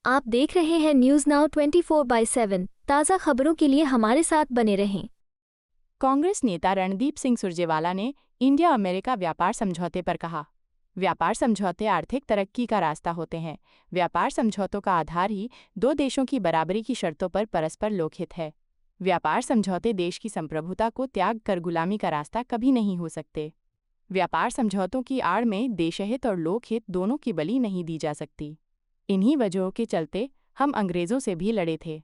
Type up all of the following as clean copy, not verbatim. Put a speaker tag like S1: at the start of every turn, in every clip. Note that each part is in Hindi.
S1: आप देख रहे हैं न्यूज नाउ 24/7। ताज़ा खबरों के लिए हमारे साथ बने रहें।
S2: कांग्रेस नेता रणदीप सिंह सुरजेवाला ने इंडिया अमेरिका व्यापार समझौते पर कहा, व्यापार समझौते आर्थिक तरक्की का रास्ता होते हैं। व्यापार समझौतों का आधार ही दो देशों की बराबरी की शर्तों पर परस्पर लोकहित है। व्यापार समझौते देश की संप्रभुता को त्याग कर गुलामी का रास्ता कभी नहीं हो सकते। व्यापार समझौतों की आड़ में देशहित और लोकहित दोनों की बलि नहीं दी जा सकती। इन्हीं वजहों के चलते हम अंग्रेजों से भी लड़े थे।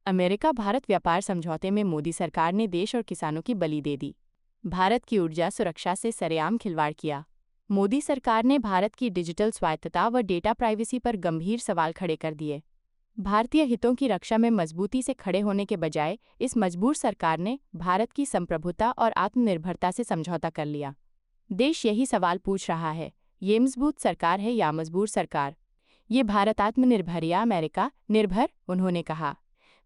S2: अमेरिका भारत व्यापार समझौते में मोदी सरकार ने देश और किसानों की बलि दे दी। भारत की ऊर्जा सुरक्षा से सरेआम खिलवाड़ किया। मोदी सरकार ने भारत की डिजिटल स्वायत्तता व डेटा प्राइवेसी पर गंभीर सवाल खड़े कर दिए। भारतीय हितों की रक्षा में मजबूती से खड़े होने के बजाय इस मजबूर सरकार ने भारत की संप्रभुता और आत्मनिर्भरता से समझौता कर लिया। देश यही सवाल पूछ रहा है, ये मजबूत सरकार है या मजबूर सरकार? ये भारत आत्मनिर्भर या अमेरिका निर्भर? उन्होंने कहा।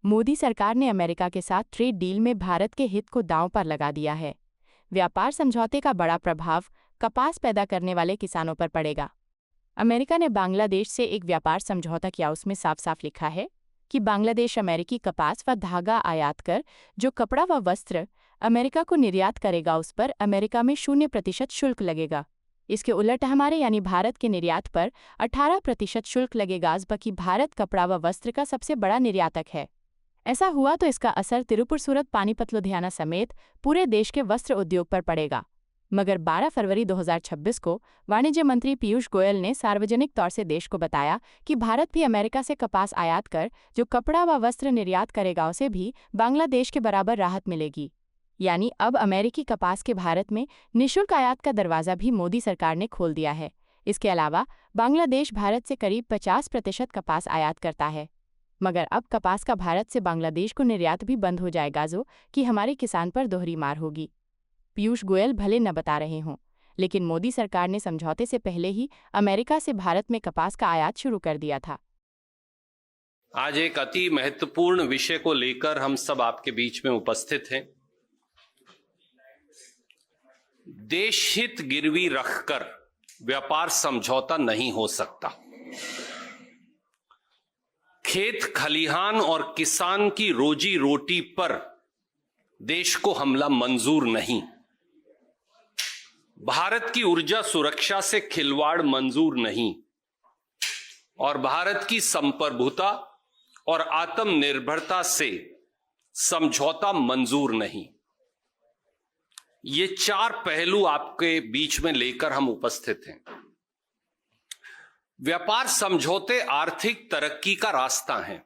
S2: मोदी सरकार ने अमेरिका के साथ ट्रेड डील में भारत के हित को दांव पर लगा दिया है। व्यापार समझौते का बड़ा प्रभाव कपास पैदा करने वाले किसानों पर पड़ेगा। अमेरिका ने बांग्लादेश से एक व्यापार समझौता किया, उसमें साफ साफ लिखा है कि बांग्लादेश अमेरिकी कपास व धागा आयात कर जो कपड़ा व वस्त्र अमेरिका को निर्यात करेगा उस पर अमेरिका में 0% शुल्क लगेगा। इसके उलट हमारे यानी भारत के निर्यात पर 18% शुल्क लगेगा, जबकि भारत कपड़ा व वस्त्र का सबसे बड़ा निर्यातक है। ऐसा हुआ तो इसका असर तिरुपुर, सूरत, पानीपत, लुधियाना समेत पूरे देश के वस्त्र उद्योग पर पड़ेगा। मगर 12 फरवरी 2026 को वाणिज्य मंत्री पीयूष गोयल ने सार्वजनिक तौर से देश को बताया कि भारत भी अमेरिका से कपास आयात कर जो कपड़ा व वस्त्र निर्यात करेगा उसे भी बांग्लादेश के बराबर राहत मिलेगी। यानी अब अमेरिकी कपास के भारत में निःशुल्क आयात का दरवाज़ा भी मोदी सरकार ने खोल दिया है। इसके अलावा बांग्लादेश भारत से करीब 50% कपास आयात करता है। मगर अब कपास का भारत से बांग्लादेश को निर्यात भी बंद हो जाएगा, जो कि हमारे किसान पर दोहरी मार होगी। पीयूष गोयल भले न बता रहे हों, लेकिन मोदी सरकार ने समझौते से पहले ही अमेरिका से भारत में कपास का आयात शुरू कर दिया था।
S3: आज एक अति महत्वपूर्ण विषय को लेकर हम सब आपके बीच में उपस्थित हैं। देश हित गिरवी रखकर व्यापार समझौता नहीं हो सकता। खेत खलिहान और किसान की रोजी रोटी पर देश को हमला मंजूर नहीं। भारत की ऊर्जा सुरक्षा से खिलवाड़ मंजूर नहीं और भारत की संप्रभुता और आत्मनिर्भरता से समझौता मंजूर नहीं। ये चार पहलू आपके बीच में लेकर हम उपस्थित हैं। व्यापार समझौते आर्थिक तरक्की का रास्ता है।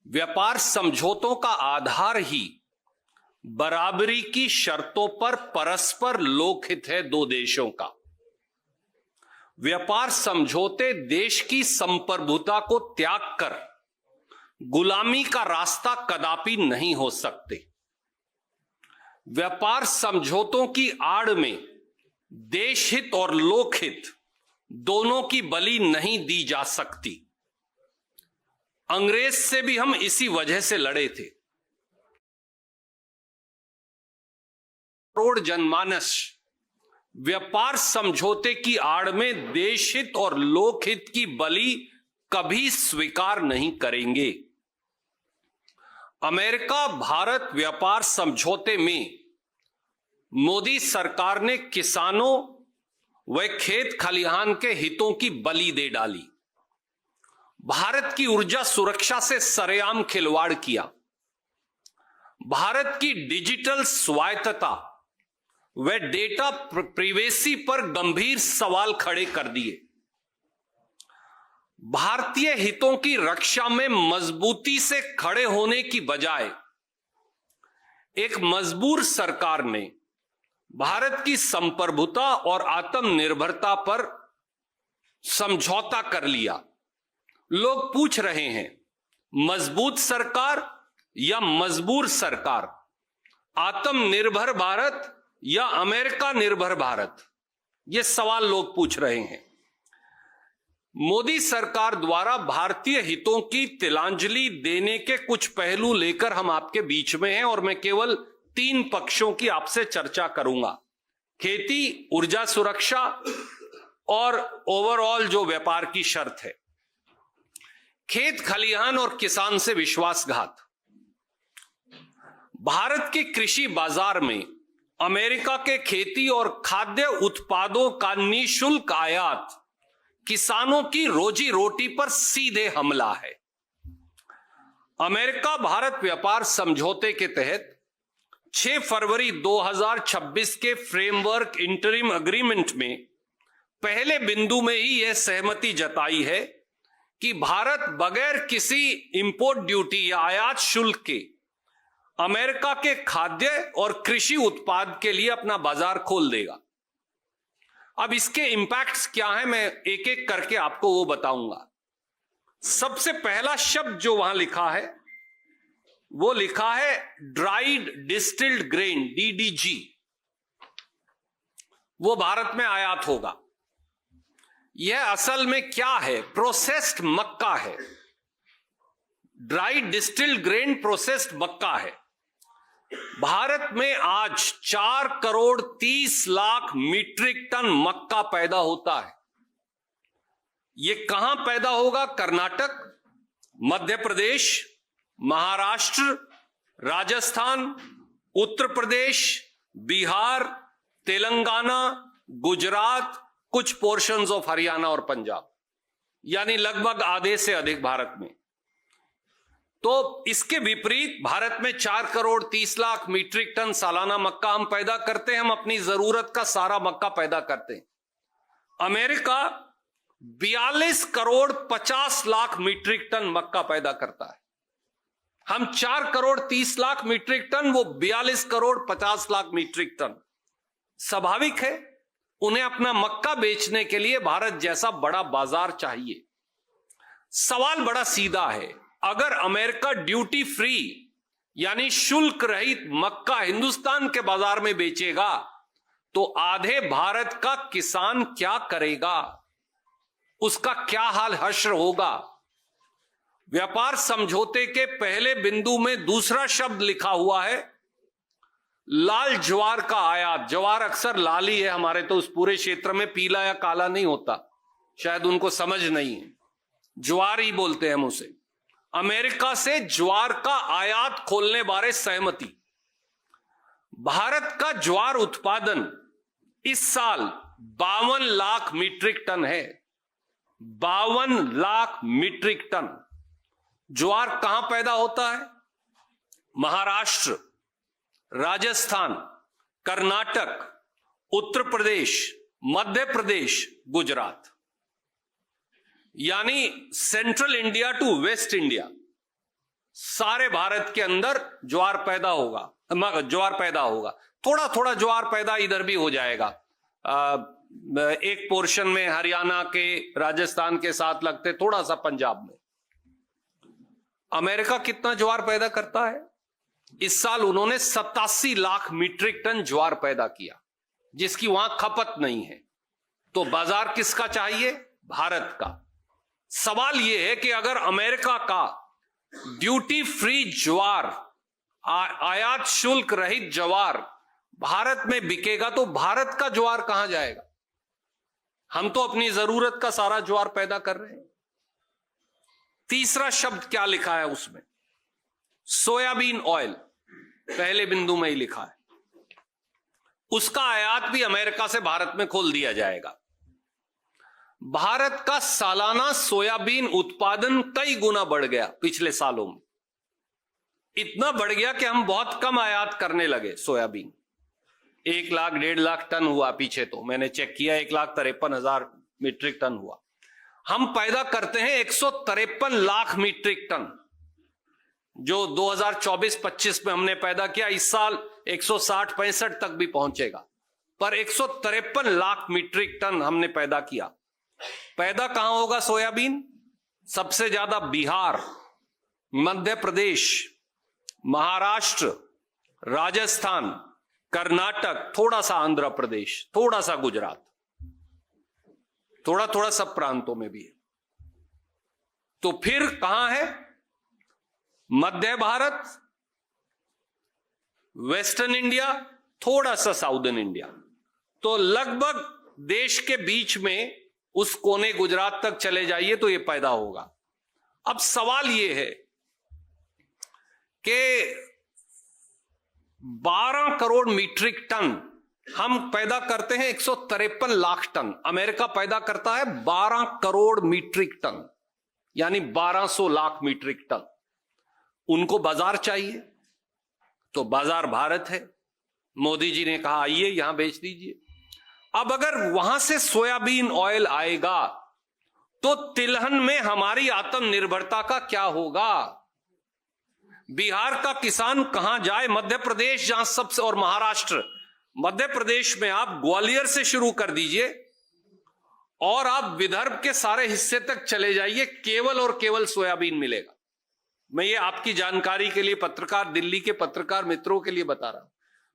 S3: व्यापार समझौतों का आधार ही बराबरी की शर्तों पर परस्पर लोकहित है दो देशों का। व्यापार समझौते देश की संप्रभुता को त्याग कर गुलामी का रास्ता कदापि नहीं हो सकते। व्यापार समझौतों की आड़ में देशहित और लोकहित दोनों की बलि नहीं दी जा सकती। अंग्रेज से भी हम इसी वजह से लड़े थे। करोड़ जनमानस व्यापार समझौते की आड़ में देशहित और लोकहित की बलि कभी स्वीकार नहीं करेंगे। अमेरिका भारत व्यापार समझौते में मोदी सरकार ने किसानों व खेत खलिहान के हितों की बलि दे डाली। भारत की ऊर्जा सुरक्षा से सरेआम खिलवाड़ किया। भारत की डिजिटल स्वायत्तता व डेटा प्राइवेसी पर गंभीर सवाल खड़े कर दिए। भारतीय हितों की रक्षा में मजबूती से खड़े होने की बजाय एक मजबूर सरकार ने भारत की संप्रभुता और आत्मनिर्भरता पर समझौता कर लिया। लोग पूछ रहे हैं, मजबूत सरकार या मजबूर सरकार? आत्मनिर्भर भारत या अमेरिका निर्भर भारत? ये सवाल लोग पूछ रहे हैं। मोदी सरकार द्वारा भारतीय हितों की तिलांजलि देने के कुछ पहलू लेकर हम आपके बीच में हैं और मैं केवल 3 पक्षों की आपसे चर्चा करूंगा। खेती, ऊर्जा सुरक्षा और ओवरऑल जो व्यापार की शर्त है। खेत खलिहान और किसान से विश्वासघात। भारत के कृषि बाजार में अमेरिका के खेती और खाद्य उत्पादों का निःशुल्क आयात किसानों की रोजी रोटी पर सीधे हमला है। अमेरिका भारत व्यापार समझौते के तहत 6 फरवरी 2026 के फ्रेमवर्क इंटरिम एग्रीमेंट में पहले बिंदु में ही यह सहमति जताई है कि भारत बगैर किसी इंपोर्ट ड्यूटी या आयात शुल्क के अमेरिका के खाद्य और कृषि उत्पाद के लिए अपना बाजार खोल देगा। अब इसके इंपैक्ट्स क्या हैं, मैं एक एक करके आपको वो बताऊंगा। सबसे पहला शब्द जो वहां लिखा है वो लिखा है ड्राइड डिस्टिल्ड ग्रेन, DDG। वो भारत में आयात होगा। यह असल में क्या है? प्रोसेस्ड मक्का है। ड्राइड डिस्टिल्ड ग्रेन प्रोसेस्ड मक्का है। भारत में आज 4 करोड़ 30 लाख मीट्रिक टन मक्का पैदा होता है। यह कहां पैदा होगा? कर्नाटक, मध्य प्रदेश, महाराष्ट्र, राजस्थान, उत्तर प्रदेश, बिहार, तेलंगाना, गुजरात, कुछ पोर्शंस ऑफ हरियाणा और पंजाब, यानी लगभग आधे से अधिक भारत में। तो इसके विपरीत भारत में 4 करोड़ 30 लाख मीट्रिक टन सालाना मक्का हम पैदा करते हैं। हम अपनी जरूरत का सारा मक्का पैदा करते हैं। America 42 crore 50 lakh metric ton मक्का पैदा करता है। हम 4 करोड़ 30 लाख मीट्रिक टन, वो 42 करोड़ 50 लाख मीट्रिक टन। स्वाभाविक है उन्हें अपना मक्का बेचने के लिए भारत जैसा बड़ा बाजार चाहिए। सवाल बड़ा सीधा है, अगर अमेरिका ड्यूटी फ्री यानी शुल्क रहित मक्का हिंदुस्तान के बाजार में बेचेगा तो आधे भारत का किसान क्या करेगा? उसका क्या हाल हश्र होगा? व्यापार समझौते के पहले बिंदु में दूसरा शब्द लिखा हुआ है लाल ज्वार का आयात। ज्वार अक्सर लाल ही है हमारे, तो उस पूरे क्षेत्र में पीला या काला नहीं होता, शायद उनको समझ नहीं है, ज्वार ही बोलते हैं हम उसे। अमेरिका से ज्वार का आयात खोलने बारे सहमति। भारत का ज्वार उत्पादन इस साल 52 लाख मीट्रिक टन है। 52 लाख मीट्रिक टन ज्वार कहां पैदा होता है? महाराष्ट्र, राजस्थान, कर्नाटक, उत्तर प्रदेश, मध्य प्रदेश, गुजरात, यानी central India to west India, सारे भारत के अंदर ज्वार पैदा होगा। थोड़ा थोड़ा ज्वार पैदा इधर भी हो जाएगा। एक पोर्शन में हरियाणा के, राजस्थान के साथ लगते, थोड़ा सा पंजाब में। अमेरिका कितना ज्वार पैदा करता है? इस साल उन्होंने 87 लाख मीट्रिक टन ज्वार पैदा किया, जिसकी वहां खपत नहीं है। तो बाजार किसका चाहिए? भारत का। सवाल यह है कि अगर अमेरिका का ड्यूटी फ्री ज्वार, आयात शुल्क रहित ज्वार भारत में बिकेगा तो भारत का ज्वार कहां जाएगा? हम तो अपनी जरूरत का सारा ज्वार पैदा कर रहे हैं। तीसरा शब्द क्या लिखा है उसमें? सोयाबीन ऑयल, पहले बिंदु में ही लिखा है। उसका आयात भी अमेरिका से भारत में खोल दिया जाएगा। भारत का सालाना सोयाबीन उत्पादन कई गुना बढ़ गया पिछले सालों में। इतना बढ़ गया कि हम बहुत कम आयात करने लगे सोयाबीन। 1 लाख 1.5 लाख टन हुआ पीछे, तो मैंने चेक किया 1,53,000 मीट्रिक टन हुआ। हम पैदा करते हैं 153 लाख मीट्रिक टन, जो 2024-25 में हमने पैदा किया। इस साल 160-65 तक भी पहुंचेगा, पर 153 लाख मीट्रिक टन हमने पैदा किया। पैदा कहां होगा सोयाबीन? सबसे ज्यादा बिहार, मध्य प्रदेश, महाराष्ट्र, राजस्थान, कर्नाटक, थोड़ा सा आंध्र प्रदेश, थोड़ा सा गुजरात, थोड़ा थोड़ा सब प्रांतों में भी है। तो फिर कहां है? मध्य भारत, वेस्टर्न इंडिया, थोड़ा सा साउदर्न इंडिया। तो लगभग देश के बीच में उस कोने गुजरात तक चले जाइए तो ये पैदा होगा। अब सवाल यह है कि 12 करोड़ मीट्रिक टन हम पैदा करते हैं, 153 लाख टन। अमेरिका पैदा करता है 12 करोड़ मीट्रिक टन, यानी 1200 लाख मीट्रिक टन। उनको बाजार चाहिए, तो बाजार भारत है। मोदी जी ने कहा आइए यहां बेच दीजिए। अब अगर वहां से सोयाबीन ऑयल आएगा तो तिलहन में हमारी आत्मनिर्भरता का क्या होगा? बिहार का किसान कहां जाए? मध्य प्रदेश जहां सबसे, और महाराष्ट्र, मध्य प्रदेश में आप ग्वालियर से शुरू कर दीजिए और आप विदर्भ के सारे हिस्से तक चले जाइए, केवल और केवल सोयाबीन मिलेगा। मैं ये आपकी जानकारी के लिए, पत्रकार, दिल्ली के पत्रकार मित्रों के लिए बता रहा हूं।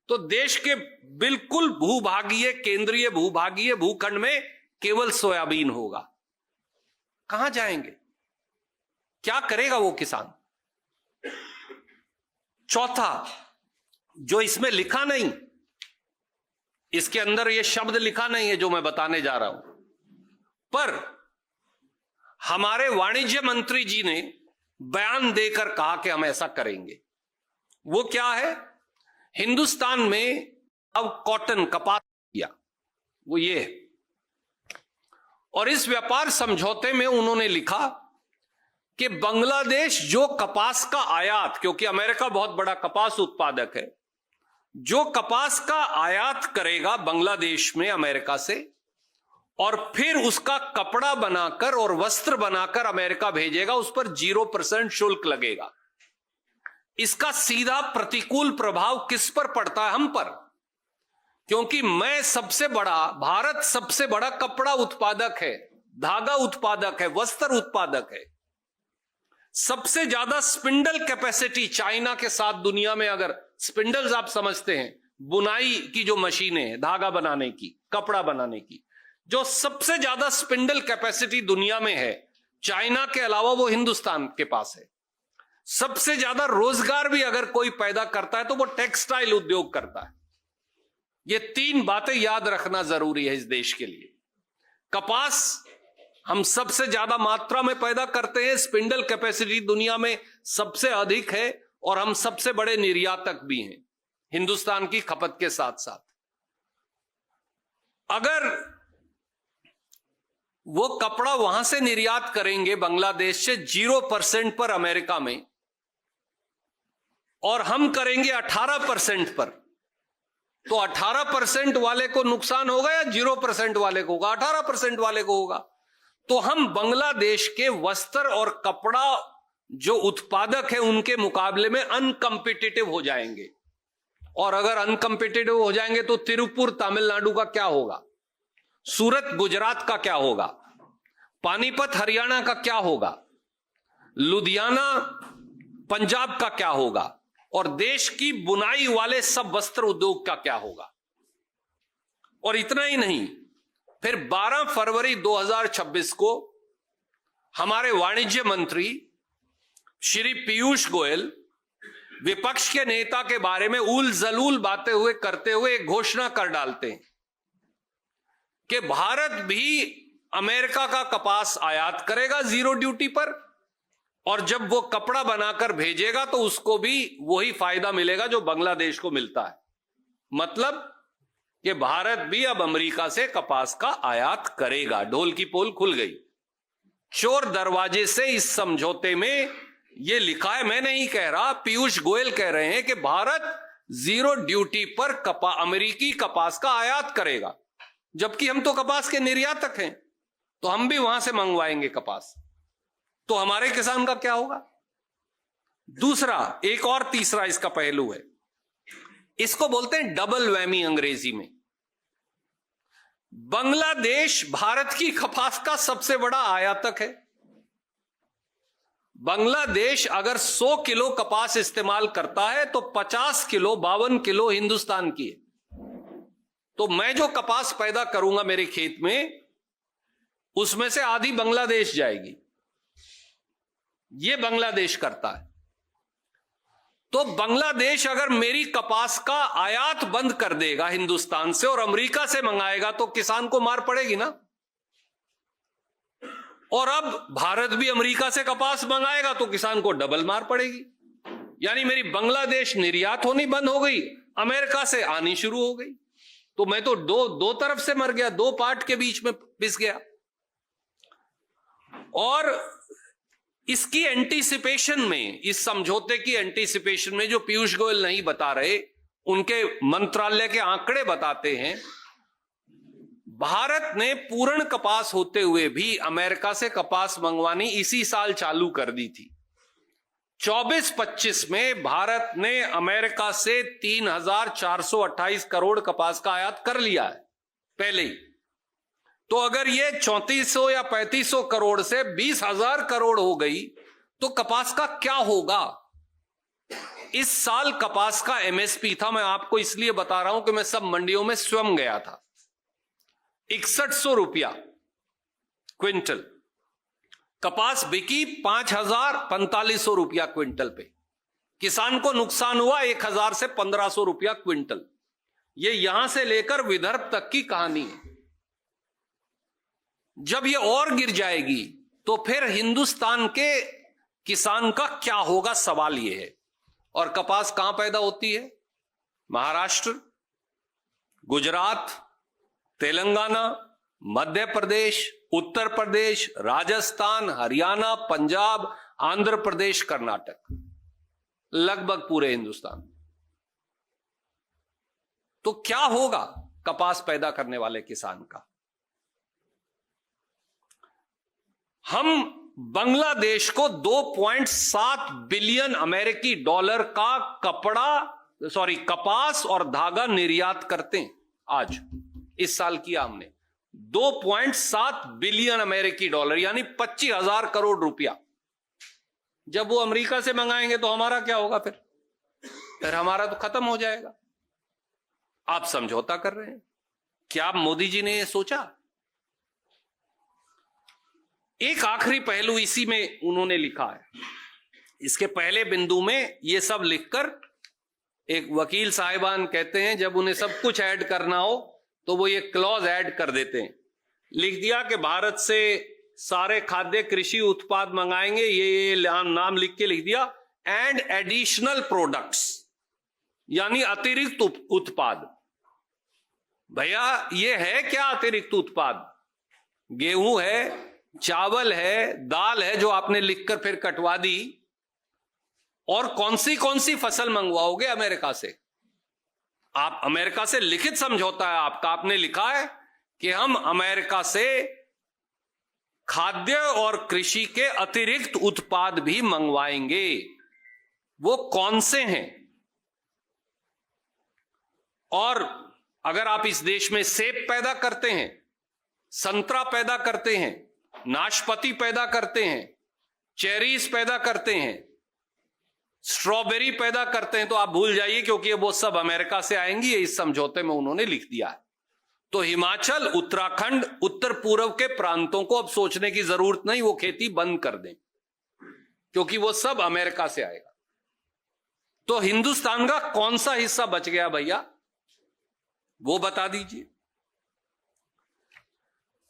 S3: तो देश के बिल्कुल भूभागीय, केंद्रीय भूभागीय भूखंड में केवल सोयाबीन होगा। कहां जाएंगे? क्या करेगा वो किसान? चौथा, जो इसमें लिखा नहीं, इसके अंदर ये शब्द लिखा नहीं है जो मैं बताने जा रहा हूं, पर हमारे वाणिज्य मंत्री जी ने बयान देकर कहा कि हम ऐसा करेंगे। वो क्या है? हिंदुस्तान में अब कॉटन, कपास किया, वो ये है। और इस व्यापार समझौते में उन्होंने लिखा कि बांग्लादेश जो कपास का आयात, क्योंकि अमेरिका बहुत बड़ा कपास उत्पादक है, जो कपास का आयात करेगा बांग्लादेश में अमेरिका से, और फिर उसका कपड़ा बनाकर और वस्त्र बनाकर अमेरिका भेजेगा, उस पर 0% शुल्क लगेगा। इसका सीधा प्रतिकूल प्रभाव किस पर पड़ता है? हम पर। क्योंकि भारत सबसे बड़ा कपड़ा उत्पादक है, धागा उत्पादक है, वस्त्र उत्पादक है। सबसे ज्यादा स्पिंडल कैपेसिटी चाइना के साथ दुनिया में, अगर स्पिंडल्स आप समझते हैं, बुनाई की जो मशीनें हैं, धागा बनाने की, कपड़ा बनाने की, जो सबसे ज्यादा स्पिंडल कैपेसिटी दुनिया में है, चाइना के अलावा वो हिंदुस्तान के पास है। सबसे ज्यादा रोजगार भी अगर कोई पैदा करता है तो वो टेक्सटाइल उद्योग करता है। ये 3 बातें याद रखना जरूरी है इस देश के लिए। कपास हम सबसे ज्यादा मात्रा में पैदा करते हैं, स्पिंडल कैपेसिटी दुनिया में सबसे अधिक है, और हम सबसे बड़े निर्यातक भी हैं हिंदुस्तान की खपत के साथ साथ। अगर वो कपड़ा वहां से निर्यात करेंगे बांग्लादेश से 0% पर अमेरिका में, और हम करेंगे 18% पर, तो 18% वाले को नुकसान होगा या 0% वाले को होगा? 18% वाले को होगा। तो हम बांग्लादेश के वस्त्र और कपड़ा जो उत्पादक है उनके मुकाबले में अनकंपिटिटिव हो जाएंगे। और अगर अनकंपिटिटिव हो जाएंगे तो तिरुपुर तमिलनाडु का क्या होगा? सूरत गुजरात का क्या होगा? पानीपत हरियाणा का क्या होगा? लुधियाना पंजाब का क्या होगा? और देश की बुनाई वाले सब वस्त्र उद्योग का क्या होगा? और इतना ही नहीं, फिर 12 फरवरी 2026 को हमारे वाणिज्य मंत्री श्री पीयूष गोयल विपक्ष के नेता के बारे में उल जलूल बातें करते हुए एक घोषणा कर डालते हैं कि भारत भी अमेरिका का कपास आयात करेगा 0 ड्यूटी पर, और जब वो कपड़ा बनाकर भेजेगा तो उसको भी वही फायदा मिलेगा जो बांग्लादेश को मिलता है। मतलब कि भारत भी अब अमेरिका से कपास का आयात करेगा। ढोल की पोल खुल गई। चोर दरवाजे से इस समझौते में ये लिखा है, मैं नहीं कह रहा, पीयूष गोयल कह रहे हैं कि भारत 0 ड्यूटी पर अमेरिकी कपास का आयात करेगा, जबकि हम तो कपास के निर्यातक हैं, तो हम भी वहां से मंगवाएंगे कपास। तो हमारे किसान का क्या होगा? दूसरा, एक और तीसरा इसका पहलू है, इसको बोलते हैं डबल वैमी अंग्रेजी में। बांग्लादेश भारत की कपास का सबसे बड़ा आयातक है। बांग्लादेश अगर 100 किलो कपास इस्तेमाल करता है तो 50 किलो, 52 किलो हिंदुस्तान की है। तो मैं जो कपास पैदा करूंगा मेरे खेत में, उसमें से आधी बांग्लादेश जाएगी। ये बांग्लादेश करता है। तो बांग्लादेश अगर मेरी कपास का आयात बंद कर देगा हिंदुस्तान से और अमेरिका से मंगाएगा तो किसान को मार पड़ेगी ना। और अब भारत भी अमेरिका से कपास मंगाएगा तो किसान को डबल मार पड़ेगी। यानी मेरी बांग्लादेश निर्यात होनी बंद हो गई, अमेरिका से आनी शुरू हो गई, तो मैं तो दो तरफ से मर गया, दो पार्ट के बीच में पिस गया। और इसकी एंटीसिपेशन में, इस समझौते की एंटीसिपेशन में, जो पीयूष गोयल नहीं बता रहे, उनके मंत्रालय के आंकड़े बताते हैं, भारत ने पूर्ण कपास होते हुए भी अमेरिका से कपास मंगवानी इसी साल चालू कर दी थी। 24-25 में भारत ने अमेरिका से 3,428 करोड़ कपास का आयात कर लिया है पहले ही। तो अगर ये 3400 या 3500 करोड़ से 20,000 करोड़ हो गई तो कपास का क्या होगा? इस साल कपास का एमएसपी था, मैं आपको इसलिए बता रहा हूं कि मैं सब मंडियों में स्वयं गया था, 6100 रुपया क्विंटल। कपास बिकी 5,4500 रुपया क्विंटल पे। किसान को नुकसान हुआ 1,000 से 1,500 रुपया क्विंटल। ये यहां से लेकर विदर्भ तक की कहानी है। जब ये और गिर जाएगी तो फिर हिंदुस्तान के किसान का क्या होगा, सवाल ये है। और कपास कहां पैदा होती है? महाराष्ट्र, गुजरात, तेलंगाना, मध्य प्रदेश, उत्तर प्रदेश, राजस्थान, हरियाणा, पंजाब, आंध्र प्रदेश, कर्नाटक, लगभग पूरे हिंदुस्तान। तो क्या होगा कपास पैदा करने वाले किसान का? हम बांग्लादेश को 2.7 बिलियन अमेरिकी डॉलर का कपास और धागा निर्यात करते हैं। आज इस साल किया हमने 2.7 बिलियन अमेरिकी डॉलर, यानी 25,000 करोड़ रुपया। जब वो अमेरिका से मंगाएंगे तो हमारा क्या होगा? फिर हमारा तो खत्म हो जाएगा। आप समझौता कर रहे हैं क्या? मोदी जी ने ये सोचा? एक आखिरी पहलू इसी में उन्होंने लिखा है। इसके पहले बिंदु में ये सब लिखकर एक वकील साहिबान कहते हैं, जब उन्हें सब कुछ ऐड करना हो तो वो ये क्लॉज ऐड कर देते हैं। लिख दिया कि भारत से सारे खाद्य कृषि उत्पाद मंगाएंगे, ये नाम लिख के लिख दिया, एंड एडिशनल प्रोडक्ट्स, यानी अतिरिक्त उत्पाद। भैया ये है क्या अतिरिक्त उत्पाद? गेहूं है, चावल है, दाल है, जो आपने लिखकर फिर कटवा दी। और कौन सी फसल मंगवाओगे अमेरिका से? आप अमेरिका से लिखित समझौता है आपका, आपने लिखा है कि हम अमेरिका से खाद्य और कृषि के अतिरिक्त उत्पाद भी मंगवाएंगे। वो कौन से हैं? और अगर आप इस देश में सेब पैदा करते हैं, संतरा पैदा करते हैं, नाशपाती पैदा करते हैं, चेरीज पैदा करते हैं, स्ट्रॉबेरी पैदा करते हैं, तो आप भूल जाइए, क्योंकि वो सब अमेरिका से आएंगी। ये इस समझौते में उन्होंने लिख दिया है। तो हिमाचल, उत्तराखंड, उत्तर पूर्व के प्रांतों को अब सोचने की जरूरत नहीं, वो खेती बंद कर दें, क्योंकि वो सब अमेरिका से आएगा। तो हिंदुस्तान का कौन सा हिस्सा बच गया भैया, वो बता दीजिए।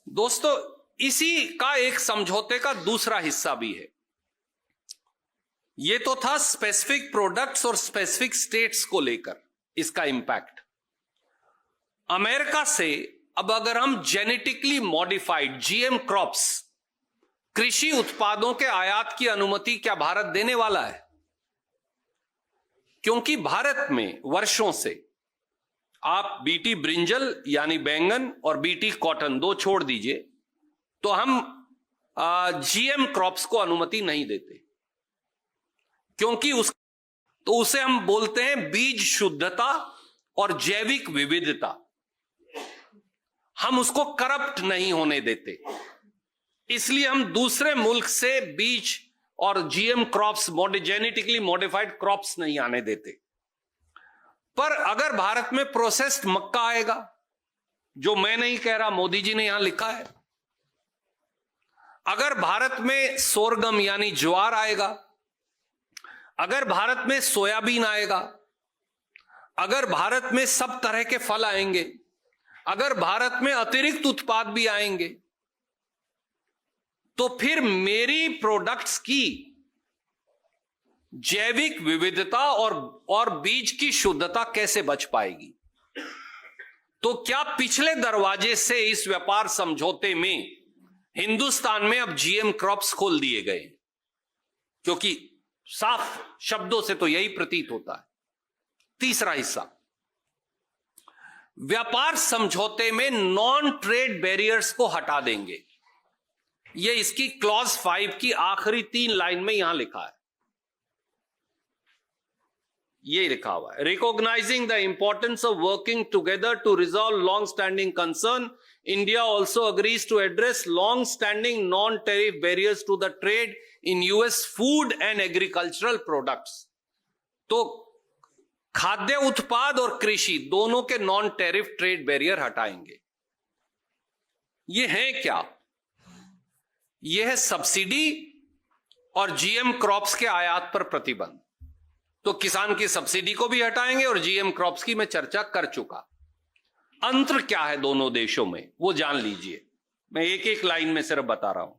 S3: दोस्तों, इसी का एक समझौते का दूसरा हिस्सा भी है। ये तो था स्पेसिफिक प्रोडक्ट्स और स्पेसिफिक स्टेट्स को लेकर इसका इंपैक्ट। अमेरिका से अब अगर हम जेनेटिकली मॉडिफाइड जीएम क्रॉप्स, कृषि उत्पादों के आयात की अनुमति क्या भारत देने वाला है? क्योंकि भारत में वर्षों से, आप बीटी ब्रिंजल यानी बैंगन और बीटी कॉटन दो छोड़ दीजिए, तो हम जीएम क्रॉप्स को अनुमति नहीं देते, क्योंकि उसे हम बोलते हैं बीज शुद्धता और जैविक विविधता। हम उसको करप्ट नहीं होने देते, इसलिए हम दूसरे मुल्क से बीज और GM crops, genetically modified crops नहीं आने देते। पर अगर भारत में प्रोसेस्ड मक्का आएगा, जो मैं नहीं कह रहा, मोदी जी ने यहां लिखा है, अगर भारत में सोरगम यानी ज्वार आएगा, अगर भारत में सोयाबीन आएगा, अगर भारत में सब तरह के फल आएंगे, अगर भारत में अतिरिक्त उत्पाद भी आएंगे, तो फिर मेरी प्रोडक्ट्स की जैविक विविधता और बीज की शुद्धता कैसे बच पाएगी? तो क्या पिछले दरवाजे से इस व्यापार समझौते में हिंदुस्तान में अब जीएम क्रॉप्स खोल दिए गए? क्योंकि साफ शब्दों से तो यही प्रतीत होता है। तीसरा हिस्सा, व्यापार समझौते में नॉन ट्रेड बैरियर्स को हटा देंगे। यह इसकी क्लॉज 5 की आखिरी 3 लाइन में यहां लिखा है। ये लिखा हुआ है, recognizing the importance of working together to resolve long standing concern, India also agrees to address long standing non tariff barriers to the trade in US food and agricultural products. तो खाद्य उत्पाद और कृषि दोनों के नॉन टेरिफ ट्रेड बैरियर हटाएंगे। ये है क्या? यह है सब्सिडी और जीएम क्रॉप्स के आयात पर प्रतिबंध। तो किसान की सब्सिडी को भी हटाएंगे और जीएम क्रॉप्स की मैं चर्चा कर चुका। अंतर क्या है दोनों देशों में वो जान लीजिए। मैं एक एक लाइन में सिर्फ बता रहा हूं।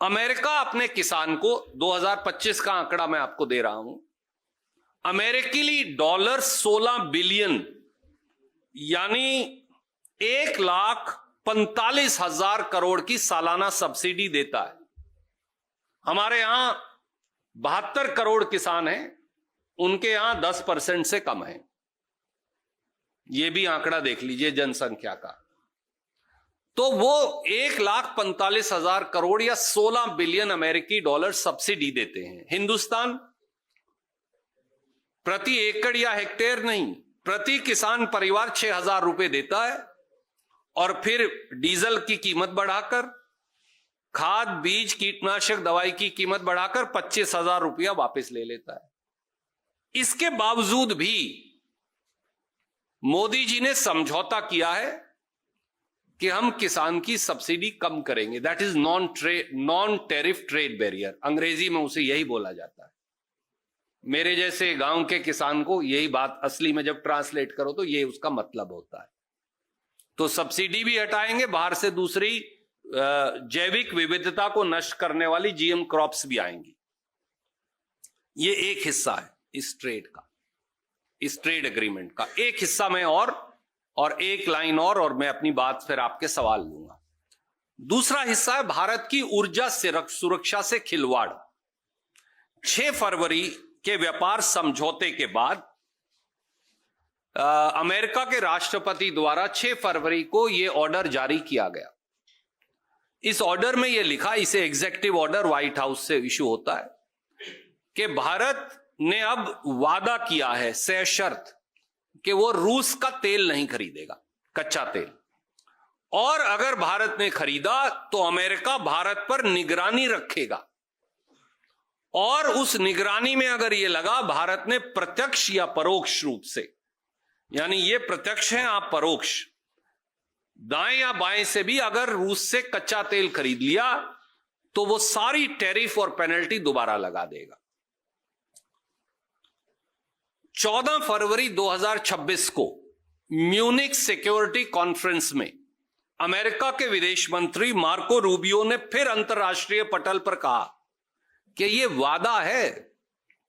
S3: अमेरिका अपने किसान को 2025 का आंकड़ा मैं आपको दे रहा हूं, अमेरिकी डॉलर 16 बिलियन यानी 1,45,000 करोड़ की सालाना सब्सिडी देता है। हमारे यहां 72 करोड़ किसान हैं, उनके यहां 10% से कम है। यह भी आंकड़ा देख लीजिए जनसंख्या का। तो वो 1,45,000 करोड़ या 16 बिलियन अमेरिकी डॉलर सब्सिडी देते हैं। हिंदुस्तान प्रति एकड़ या हेक्टेयर नहीं, प्रति किसान परिवार 6,000 रुपए देता है और फिर डीजल की कीमत बढ़ाकर, खाद बीज कीटनाशक दवाई की कीमत बढ़ाकर 25,000 रुपया वापस ले लेता है। इसके बावजूद भी मोदी जी ने समझौता किया है कि हम किसान की सब्सिडी कम करेंगे। That is non tariff trade barrier, अंग्रेजी में उसे यही बोला जाता है। मेरे जैसे गांव के किसान को यही बात असली में जब ट्रांसलेट करो तो ये उसका मतलब होता है। तो सब्सिडी भी हटाएंगे, बाहर से दूसरी जैविक विविधता को नष्ट करने वाली जीएम क्रॉप्स भी आएंगी। ये एक हिस्सा है इस ट्रेड का, इस ट्रेड एग्रीमेंट का एक हिस्सा में और एक लाइन और मैं अपनी बात फिर आपके सवाल लूंगा। दूसरा हिस्सा है भारत की ऊर्जा सुरक्षा से खिलवाड़। 6 फरवरी के व्यापार समझौते के बाद अमेरिका के राष्ट्रपति द्वारा 6 फरवरी को यह ऑर्डर जारी किया गया। इस ऑर्डर में यह लिखा, इसे एग्जीक्यूटिव ऑर्डर व्हाइट हाउस से इशू होता है, कि भारत ने अब वादा किया है सशर्त कि वो रूस का तेल नहीं खरीदेगा, कच्चा तेल। और अगर भारत ने खरीदा तो अमेरिका भारत पर निगरानी रखेगा और उस निगरानी में अगर ये लगा भारत ने प्रत्यक्ष या परोक्ष रूप से, यानी ये प्रत्यक्ष है आप परोक्ष, दाएं या बाएं से भी अगर रूस से कच्चा तेल खरीद लिया तो वो सारी टैरिफ और पेनल्टी दोबारा लगा देगा। 14 फरवरी 2026 को म्यूनिक सिक्योरिटी कॉन्फ्रेंस में अमेरिका के विदेश मंत्री मार्को रूबियो ने फिर अंतर्राष्ट्रीय पटल पर कहा कि यह वादा है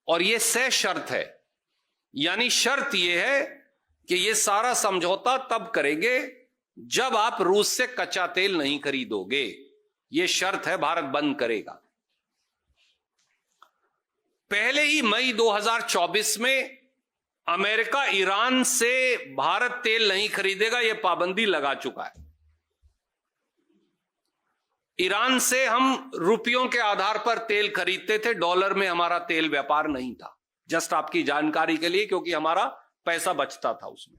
S3: और यह सशर्त है, यानी शर्त यह है कि यह सारा समझौता तब करेंगे जब आप रूस से कच्चा तेल नहीं खरीदोगे। यह शर्त है, भारत बंद करेगा। पहले ही मई 2024 में अमेरिका ईरान से भारत तेल नहीं खरीदेगा, यह पाबंदी लगा चुका है। ईरान से हम रुपयों के आधार पर तेल खरीदते थे, डॉलर में हमारा तेल व्यापार नहीं था। जस्ट आपकी जानकारी के लिए, क्योंकि हमारा पैसा बचता था उसमें।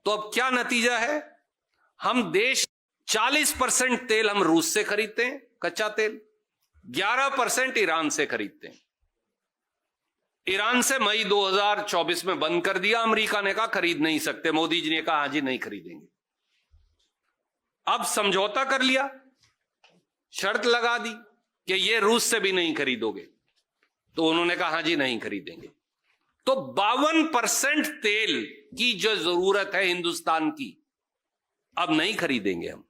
S3: तो अब क्या नतीजा है? हम देश 40% तेल हम रूस से खरीदते हैं, कच्चा तेल 11% ईरान से खरीदते हैं। ईरान से मई 2024 में बंद कर दिया। अमेरिका ने कहा खरीद नहीं सकते, मोदी जी ने कहा हां जी नहीं खरीदेंगे। अब समझौता कर लिया, शर्त लगा दी कि ये रूस से भी नहीं खरीदोगे, तो उन्होंने कहा हां जी नहीं खरीदेंगे। तो 52% तेल की जो जरूरत है हिंदुस्तान की, अब नहीं खरीदेंगे हम।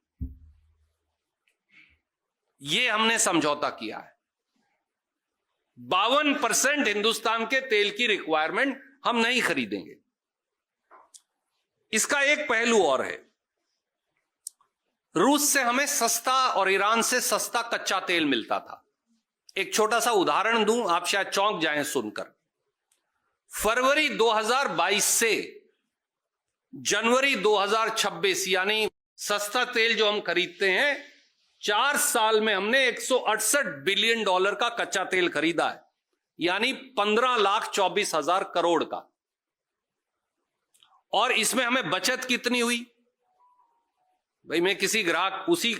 S3: ये हमने समझौता किया है। 52% हिंदुस्तान के तेल की रिक्वायरमेंट हम नहीं खरीदेंगे। इसका एक पहलू और है, रूस से हमें सस्ता और ईरान से सस्ता कच्चा तेल मिलता था। एक छोटा सा उदाहरण दूं, आप शायद चौंक जाएं सुनकर। फरवरी 2022 से जनवरी 2026 यानी सस्ता तेल जो हम खरीदते हैं, 4 साल में हमने 168 बिलियन डॉलर का कच्चा तेल खरीदा है, यानी 15,24,000 करोड़ का। और इसमें हमें बचत कितनी हुई? भाई मैं किसी ग्राहक उसी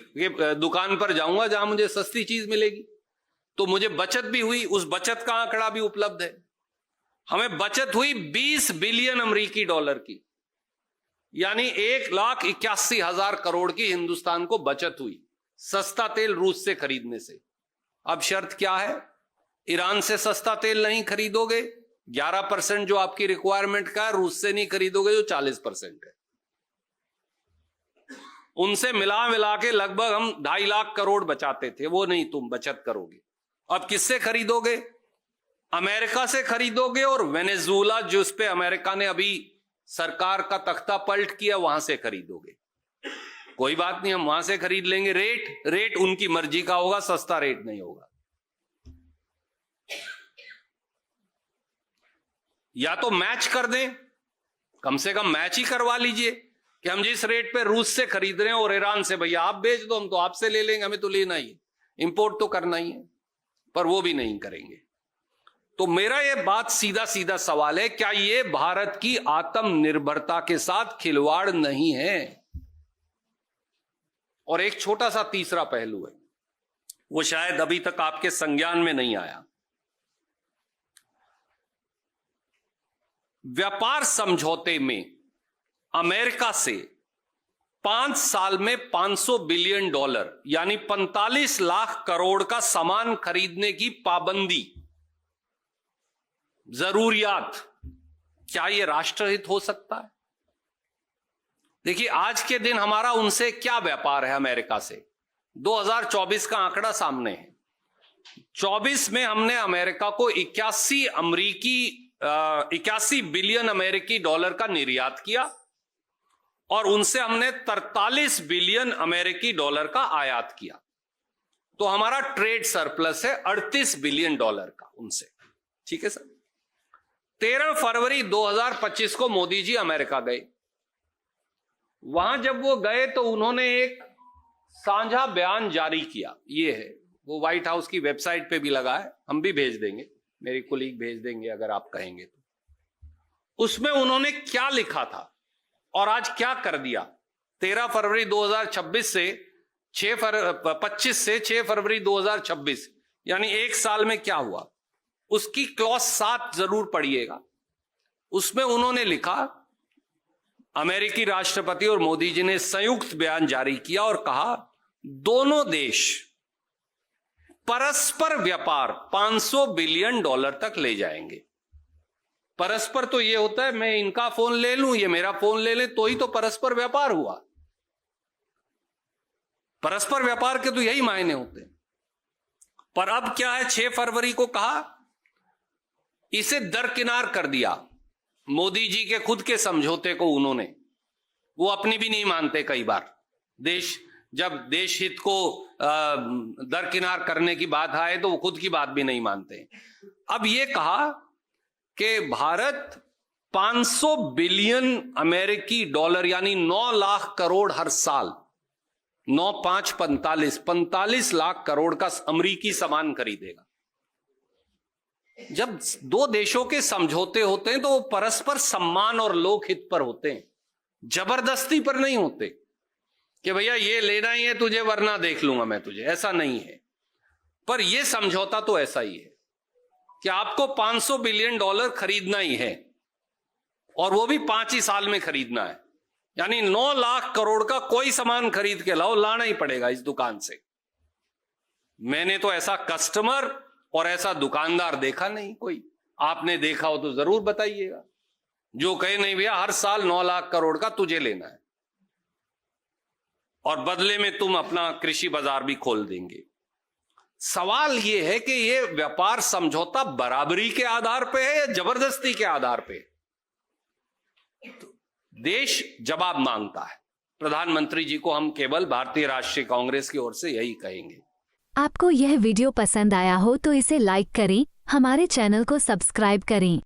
S3: दुकान पर जाऊंगा जहां मुझे सस्ती चीज मिलेगी, तो मुझे बचत भी हुई। उस बचत का आंकड़ा भी उपलब्ध है। हमें बचत हुई 20 बिलियन अमेरिकी डॉलर की, यानी 1,81,000 करोड़ की हिंदुस्तान को बचत हुई सस्ता तेल रूस से खरीदने से। अब शर्त क्या है? ईरान से सस्ता तेल नहीं खरीदोगे, 11% जो आपकी रिक्वायरमेंट का है, रूस से नहीं खरीदोगे जो 40% है। उनसे मिला के लगभग हम 2.5 लाख करोड़ बचाते थे, वो नहीं तुम बचत करोगे। अब किससे खरीदोगे? अमेरिका से खरीदोगे, और वेनेजुएला जिस पे अमेरिका ने अभी सरकार का तख्ता पलट किया, वहां से खरीदोगे। कोई बात नहीं, हम वहां से खरीद लेंगे। रेट उनकी मर्जी का होगा, सस्ता रेट नहीं होगा। या तो मैच कर दें, कम से कम मैच ही करवा लीजिए कि हम जिस रेट पे रूस से खरीद रहे हैं और ईरान से, भैया आप बेच दो, हम तो आपसे ले लेंगे, हमें तो लेना ही है, इंपोर्ट तो करना ही है। पर वो भी नहीं करेंगे। तो मेरा ये बात सीधा सीधा सवाल है, क्या ये भारत की आत्मनिर्भरता के साथ खिलवाड़ नहीं है? और एक छोटा सा तीसरा पहलू है, वो शायद अभी तक आपके संज्ञान में नहीं आया। व्यापार समझौते में अमेरिका से 5 साल में 500 बिलियन डॉलर यानी 45 लाख करोड़ का सामान खरीदने की पाबंदी, जरूरियात, क्या यह राष्ट्रहित हो सकता है? देखिए, आज के दिन हमारा उनसे क्या व्यापार है अमेरिका से? 2024 का आंकड़ा सामने है। 24 में हमने अमेरिका को 81 बिलियन अमेरिकी डॉलर का निर्यात किया, और उनसे हमने 43 बिलियन अमेरिकी डॉलर का आयात किया। तो हमारा ट्रेड सरप्लस है 38 बिलियन डॉलर का उनसे। ठीक है सर। 13 फरवरी 2025 को मोदी जी अमेरिका गए। वहां जब वो गए तो उन्होंने एक साझा बयान जारी किया। ये है, वो व्हाइट हाउस की वेबसाइट पे भी लगा है, हम भी भेज देंगे, मेरी कुलीग भेज देंगे अगर आप कहेंगे तो। उसमें उन्होंने क्या लिखा था और आज क्या कर दिया? 13 फरवरी 2026 से 25 से 6 फरवरी 2026 यानी 1 साल में क्या हुआ, उसकी क्लॉज 7 जरूर पढ़िएगा। उसमें उन्होंने लिखा, अमेरिकी राष्ट्रपति और मोदी जी ने संयुक्त बयान जारी किया और कहा, दोनों देश परस्पर व्यापार 500 बिलियन डॉलर तक ले जाएंगे। परस्पर तो ये होता है मैं इनका फोन ले लूं, ये मेरा फोन ले ले, तो ही तो परस्पर व्यापार हुआ। परस्पर व्यापार के तो यही मायने होते हैं। पर अब क्या है, 6 फरवरी को कहा, इसे दरकिनार कर दिया। मोदी जी के खुद के समझौते को उन्होंने, वो अपनी भी नहीं मानते कई बार। जब देश हित को दरकिनार करने की बात आए तो वो खुद की बात भी नहीं मानते। अब ये कहा कि भारत 500 बिलियन अमेरिकी डॉलर यानी 9 लाख करोड़ हर साल, 9 5 45 लाख करोड़ का अमेरिकी सामान खरीदेगा। जब दो देशों के समझौते होते हैं तो वो परस्पर सम्मान और लोकहित पर होते हैं, जबरदस्ती पर नहीं होते कि भैया ये लेना ही है तुझे वरना देख लूंगा मैं तुझे, ऐसा नहीं है। पर यह समझौता तो ऐसा ही है कि आपको 500 बिलियन डॉलर खरीदना ही है, और वो भी 5 ही साल में खरीदना है। यानी 9 लाख करोड़ का कोई सामान खरीद के लाओ, लाना ही पड़ेगा इस दुकान से। मैंने तो ऐसा कस्टमर और ऐसा दुकानदार देखा नहीं कोई। आपने देखा हो तो जरूर बताइएगा, जो कहे नहीं भैया हर साल 9 लाख करोड़ का तुझे लेना है, और बदले में तुम अपना कृषि बाजार भी खोल देंगे। सवाल ये है कि ये व्यापार समझौता बराबरी के आधार पे है या जबरदस्ती के आधार पे? तो देश जवाब मांगता है। प्रधानमंत्री जी को हम केवल भारतीय राष्ट्रीय कांग्रेस की ओर से यही कहेंगे।
S1: आपको यह वीडियो पसंद आया हो तो इसे लाइक करें, हमारे चैनल को सब्सक्राइब करें।